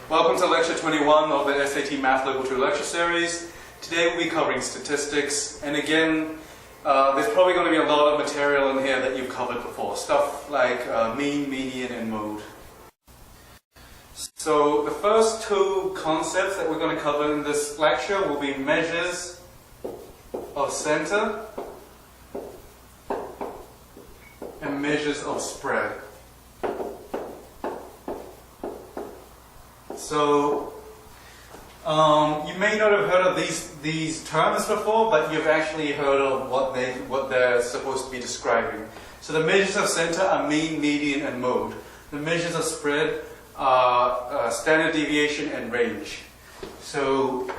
Welcome to lecture 21 of the SAT Math Level 2 lecture series. Today we'll be covering statistics, and again, there's probably going to be a lot of material in here that you've covered before. Stuff like mean, median, and mode. So the first two concepts that we're going to cover in this lecture will be measures of center and measures of spread. So you may not have heard of these terms before, but you've actually heard of what they're supposed to be describing. So the measures of center are mean, median, and mode. The measures of spread are standard deviation and range. So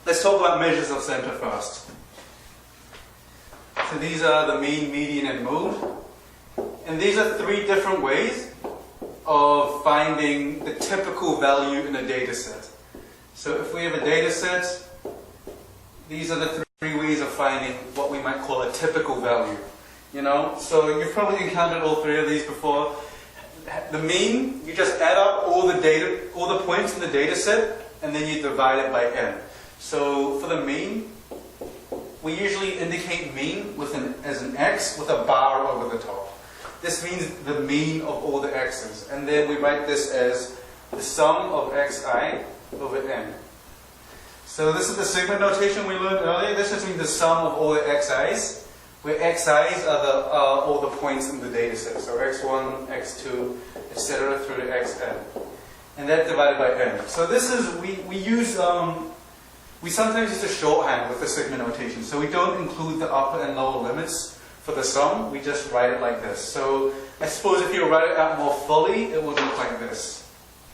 let's talk about measures of center first. So these are the mean, median, and mode. And these are three different ways of finding the typical value in a data set. So if we have a data set, these are the three ways of finding what we might call a typical value. So you've probably encountered all three of these before. The mean, you just add up all the points in the data set, and then you divide it by n. So for the mean, we usually indicate mean as an x with a bar over the top. This means the mean of all the x's, and then we write this as the sum of xi over n. So this is the sigma notation we learned earlier. This just means the sum of all the xi's, where xi's are all the points in the data set. So x1, x2, etc. through to xn, and that divided by n. So this is we sometimes use a shorthand with the sigma notation. So we don't include the upper and lower limits for the sum, we just write it like this. So I suppose if you write it out more fully, it would look like this.